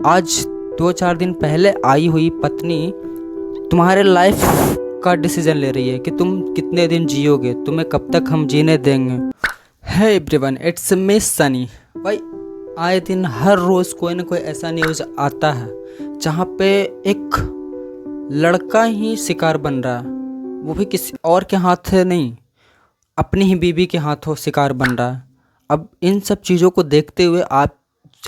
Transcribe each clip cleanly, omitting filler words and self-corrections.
आज 2-4 दिन पहले आई हुई पत्नी तुम्हारे लाइफ का डिसीजन ले रही है कि तुम कितने दिन जियोगे, तुम्हें कब तक हम जीने देंगे। है एवरीवन, इट्स मिस सनी। भाई आए दिन हर रोज़ कोई ना कोई ऐसा न्यूज़ आता है जहाँ पे एक लड़का ही शिकार बन रहा है, वो भी किसी और के हाथ से नहीं, अपनी ही बीवी के हाथों शिकार बन रहा है। अब इन सब चीज़ों को देखते हुए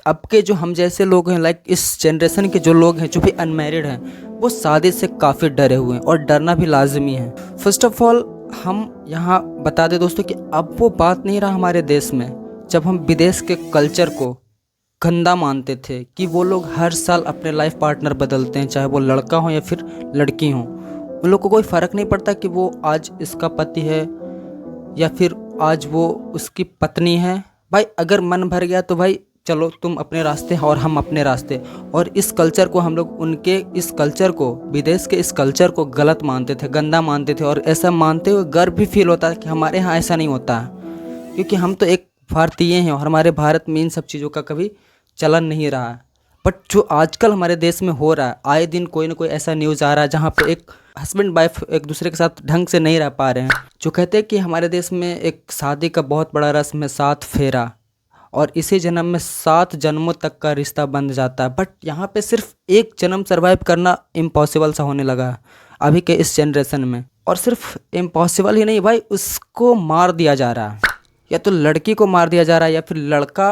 अब के जो हम जैसे लोग हैं, लाइक इस जनरेशन के जो लोग हैं जो भी अनमैरिड हैं, वो शादी से काफ़ी डरे हुए हैं और डरना भी लाजमी है। फर्स्ट ऑफ ऑल हम यहाँ बता दें दोस्तों कि अब वो बात नहीं रहा हमारे देश में, जब हम विदेश के कल्चर को गंदा मानते थे कि वो लोग हर साल अपने लाइफ पार्टनर बदलते हैं, चाहे वो लड़का हो या फिर लड़की हो। उन लोग को कोई फ़र्क नहीं पड़ता कि वो आज इसका पति है या फिर आज वो उसकी पत्नी है। भाई अगर मन भर गया तो भाई चलो तुम अपने रास्ते और हम अपने रास्ते। और इस कल्चर को हम लोग उनके इस कल्चर को, विदेश के इस कल्चर को गलत मानते थे, गंदा मानते थे। और ऐसा मानते हुए गर्व भी फील होता है कि हमारे यहाँ ऐसा नहीं होता है, क्योंकि हम तो एक भारतीय हैं और हमारे भारत में इन सब चीज़ों का कभी चलन नहीं रहा है। बट जो आजकल हमारे देश में हो रहा है, आए दिन कोई ना कोई ऐसा न्यूज़ आ रहा है जहाँ पे एक हस्बैंड वाइफ एक दूसरे के साथ ढंग से नहीं रह पा रहे हैं। जो कहते हैं कि हमारे देश में एक शादी का बहुत बड़ा रस्म है 7 फेरा, और इसी जन्म में 7 जन्मों तक का रिश्ता बन जाता है। बट यहाँ पे सिर्फ एक जन्म सर्वाइव करना इम्पॉसिबल सा होने लगा है अभी के इस जनरेशन में। और सिर्फ इम्पॉसिबल ही नहीं भाई, उसको मार दिया जा रहा है, या तो लड़की को मार दिया जा रहा है या फिर लड़का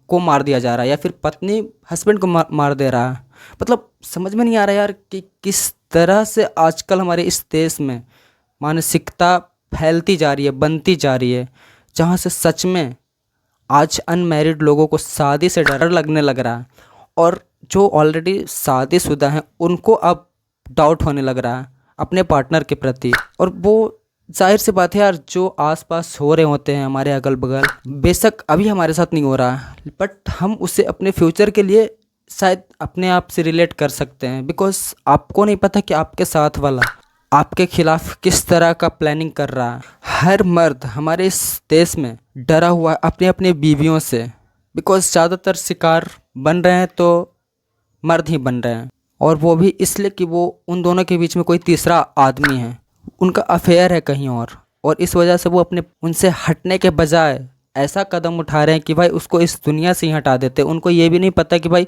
को मार दिया जा रहा है या फिर पत्नी हस्बैंड को मार दे रहा है। मतलब समझ में नहीं आ रहा यार कि किस तरह से आजकल हमारे इस देश में मानसिकता फैलती जा रही है, बनती जा रही है, जहाँ से सच में आज अनमैरिड लोगों को शादी से डर लगने लग रहा है। और जो ऑलरेडी शादीशुदा हैं उनको अब डाउट होने लग रहा है अपने पार्टनर के प्रति। और वो जाहिर सी बात है यार, जो आसपास हो रहे होते हैं हमारे अगल बगल, बेशक अभी हमारे साथ नहीं हो रहा है, बट हम उसे अपने फ्यूचर के लिए शायद अपने आप से रिलेट कर सकते हैं। बिकॉज आपको नहीं पता कि आपके साथ वाला आपके खिलाफ किस तरह का प्लानिंग कर रहा है। हर मर्द हमारे इस देश में डरा हुआ है अपनी अपनी बीवियों से, बिकॉज ज़्यादातर शिकार बन रहे हैं तो मर्द ही बन रहे हैं, और वो भी इसलिए कि वो उन दोनों के बीच में कोई तीसरा आदमी है, उनका अफेयर है कहीं और इस वजह से वो अपने उनसे हटने के बजाय ऐसा कदम उठा रहे हैं कि भाई उसको इस दुनिया से ही हटा देते। उनको ये भी नहीं पता कि भाई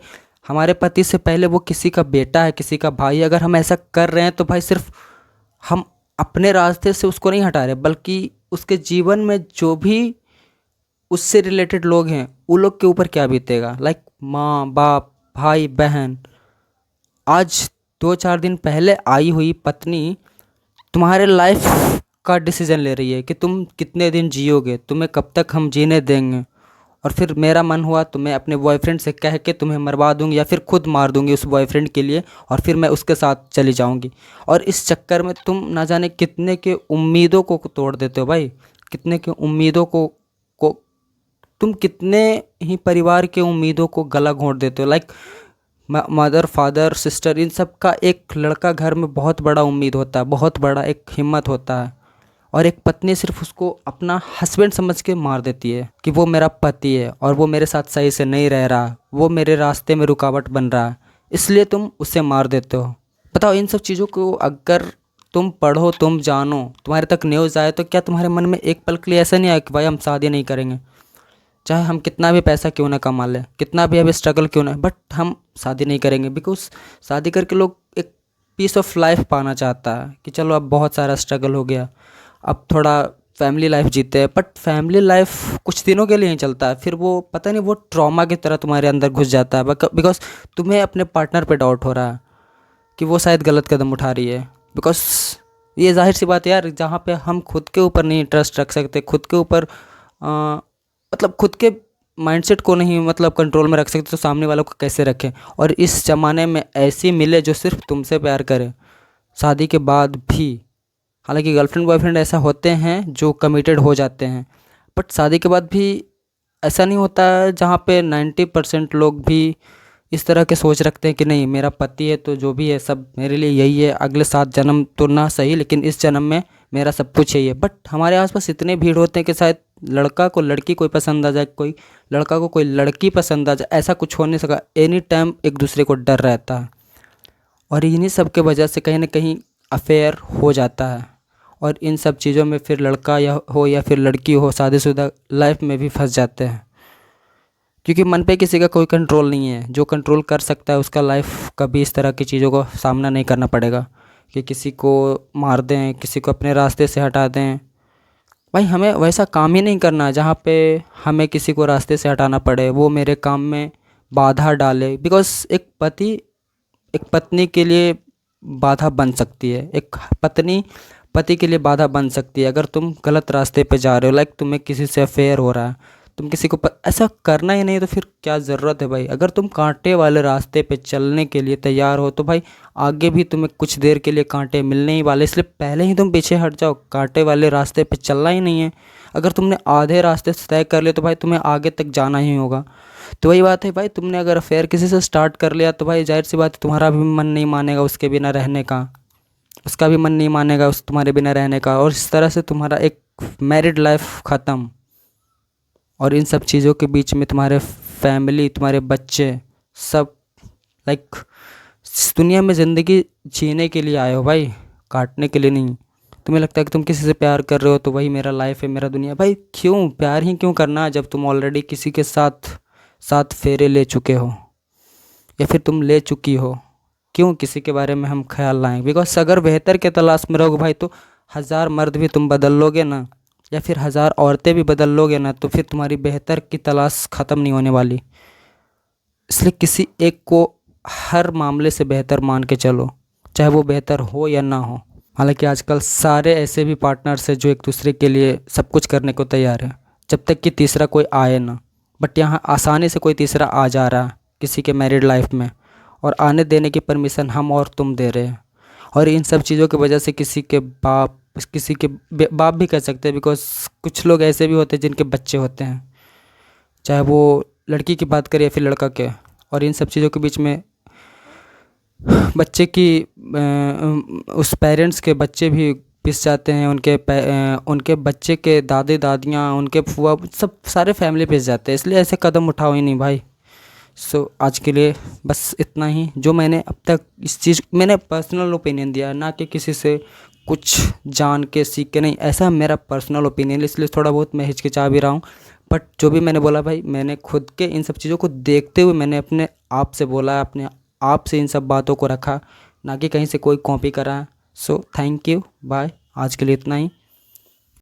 हमारे पति से पहले वो किसी का बेटा है, किसी का भाई। अगर हम ऐसा कर रहे हैं तो भाई सिर्फ हम अपने रास्ते से उसको नहीं हटा रहे, बल्कि उसके जीवन में जो भी उससे रिलेटेड लोग हैं उन लोग के ऊपर क्या बीतेगा। लाइक माँ बाप, भाई बहन। आज 2-4 दिन पहले आई हुई पत्नी तुम्हारे लाइफ का डिसीजन ले रही है कि तुम कितने दिन जियोगे, तुम्हें कब तक हम जीने देंगे। और फिर मेरा मन हुआ तो मैं अपने बॉयफ्रेंड से कह के तुम्हें मरवा दूंगी या फिर खुद मार दूंगी उस बॉयफ्रेंड के लिए, और फिर मैं उसके साथ चली जाऊंगी। और इस चक्कर में तुम ना जाने कितने के उम्मीदों को तोड़ देते हो भाई, कितने के उम्मीदों को तुम कितने ही परिवार के उम्मीदों को गला घोंट देते हो। लाइक मदर, फादर, सिस्टर, इन सब का एक लड़का घर में बहुत बड़ा उम्मीद होता है, बहुत बड़ा एक हिम्मत होता है। और एक पत्नी सिर्फ उसको अपना हस्बैंड समझ के मार देती है कि वो मेरा पति है और वो मेरे साथ सही से नहीं रह रहा, वो मेरे रास्ते में रुकावट बन रहा है, इसलिए तुम उसे मार देते हो। बताओ, इन सब चीज़ों को अगर तुम पढ़ो, तुम जानो, तुम्हारे तक न्यूज़ आए, तो क्या तुम्हारे मन में एक पल के लिए ऐसा नहीं आया कि भाई हम शादी नहीं करेंगे, चाहे हम कितना भी पैसा क्यों ना कमा लें, कितना भी अभी स्ट्रगल क्यों ना, बट हम शादी नहीं करेंगे। बिकॉज शादी करके लोग एक पीस ऑफ लाइफ पाना चाहता है कि चलो अब बहुत सारा स्ट्रगल हो गया, अब थोड़ा फैमिली लाइफ जीते हैं। बट फैमिली लाइफ कुछ दिनों के लिए ही चलता है, फिर वो पता नहीं वो ट्रॉमा की तरह तुम्हारे अंदर घुस जाता है। बिकॉज तुम्हें अपने पार्टनर पे डाउट हो रहा है कि वो शायद गलत कदम उठा रही है। बिकॉज ये जाहिर सी बात है यार, जहाँ पे हम खुद के ऊपर नहीं ट्रस्ट रख सकते, खुद के ऊपर मतलब खुद के माइंडसेट को नहीं मतलब कंट्रोल में रख सकते, तो सामने वालों को कैसे रखें। और इस ज़माने में ऐसी मिले जो सिर्फ तुमसे प्यार करे शादी के बाद भी। हालांकि गर्लफ्रेंड बॉयफ्रेंड ऐसा होते हैं जो कमिटेड हो जाते हैं, बट शादी के बाद भी ऐसा नहीं होता है, जहाँ पे 90% लोग भी इस तरह के सोच रखते हैं कि नहीं मेरा पति है तो जो भी है सब मेरे लिए यही है, अगले 7 जन्म तो ना सही लेकिन इस जन्म में मेरा सब कुछ यही है। बट हमारे आसपास इतने भीड़ होते हैं कि शायद लड़का को लड़की कोई पसंद आ जाए, कोई लड़का को कोई लड़की पसंद आ जाए, ऐसा कुछ हो नहीं सका। एनी टाइम एक दूसरे को डर रहता है और इन्हीं सब के वजह से कहीं ना कहीं अफेयर हो जाता है। और इन सब चीज़ों में फिर लड़का या फिर लड़की हो शादीशुदा लाइफ में भी फंस जाते हैं, क्योंकि मन पे किसी का कोई कंट्रोल नहीं है। जो कंट्रोल कर सकता है उसका लाइफ कभी इस तरह की चीज़ों को सामना नहीं करना पड़ेगा कि किसी को मार दें, किसी को अपने रास्ते से हटा दें। भाई हमें वैसा काम ही नहीं करना जहाँ पे हमें किसी को रास्ते से हटाना पड़े, वो मेरे काम में बाधा डाले। बिकॉज़ एक पत्नी के लिए बाधा बन सकती है, एक पत्नी पति के लिए बाधा बन सकती है अगर तुम गलत रास्ते पे जा रहे हो। लाइक तुम्हें किसी से अफेयर हो रहा है, तुम किसी को ऐसा करना ही नहीं, तो फिर क्या ज़रूरत है भाई। अगर तुम कांटे वाले रास्ते पे चलने के लिए तैयार हो तो भाई आगे भी तुम्हें कुछ देर के लिए कांटे मिलने ही वाले, इसलिए पहले ही तुम पीछे हट जाओ। कांटे वाले रास्ते पे चलना ही नहीं है। अगर तुमने आधे रास्ते से तय कर लिया तो भाई तुम्हें आगे तक जाना ही होगा। तो वही बात है भाई, तुमने अगर अफेयर किसी से स्टार्ट कर लिया तो भाई जाहिर सी बात है तुम्हारा भी मन नहीं मानेगा उसके बिना रहने का, उसका भी मन नहीं मानेगा उस तुम्हारे बिना रहने का, और इस तरह से तुम्हारा एक मैरिड लाइफ ख़त्म। और इन सब चीज़ों के बीच में तुम्हारे फैमिली, तुम्हारे बच्चे सब, लाइक इस दुनिया में ज़िंदगी जीने के लिए आए हो भाई, काटने के लिए नहीं। तुम्हें लगता है कि तुम किसी से प्यार कर रहे हो तो वही मेरा लाइफ है, मेरा दुनिया। भाई क्यों प्यार ही क्यों करना है जब तुम ऑलरेडी किसी के साथ साथ फेरे ले चुके हो या फिर तुम ले चुकी हो। क्यों किसी के बारे में हम ख्याल लाएं। बिकॉज अगर बेहतर के तलाश में रहोगे भाई तो 1000 मर्द भी तुम बदल लोगे ना, या फिर 1000 औरतें भी बदल लोगे ना, तो फिर तुम्हारी बेहतर की तलाश ख़त्म नहीं होने वाली। इसलिए किसी एक को हर मामले से बेहतर मान के चलो, चाहे वो बेहतर हो या ना हो। हालांकि आजकल सारे ऐसे भी पार्टनर्स हैं जो एक दूसरे के लिए सब कुछ करने को तैयार है, जब तक कि तीसरा कोई आए ना। बट यहाँ आसानी से कोई तीसरा आ जा रहा है किसी के मैरिड लाइफ में, और आने देने की परमिशन हम और तुम दे रहे हैं। और इन सब चीज़ों की वजह से किसी के बाप भी कह सकते हैं, बिकॉज कुछ लोग ऐसे भी होते हैं जिनके बच्चे होते हैं, चाहे वो लड़की की बात करें या फिर लड़का के। और इन सब चीज़ों के बीच में बच्चे की उस पेरेंट्स के बच्चे भी पिस जाते हैं, उनके बच्चे के दादे दादियाँ, उनके फुआ, सब सारे फैमिली पिस जाते हैं। इसलिए ऐसे कदम उठाओ ही नहीं भाई। सो आज के लिए बस इतना ही। जो मैंने अब तक इस चीज़ मैंने पर्सनल ओपिनियन दिया, ना कि किसी से कुछ जान के सीख के, नहीं, ऐसा मेरा पर्सनल ओपिनियन, इसलिए थोड़ा बहुत मैं हिचकिचा भी रहा हूँ। बट जो भी मैंने बोला भाई, मैंने खुद के इन सब चीज़ों को देखते हुए मैंने अपने आप से बोला, अपने आप से इन सब बातों को रखा, ना कि कहीं से कोई कॉपी करा। सो थैंक यू, बाय, आज के लिए इतना ही।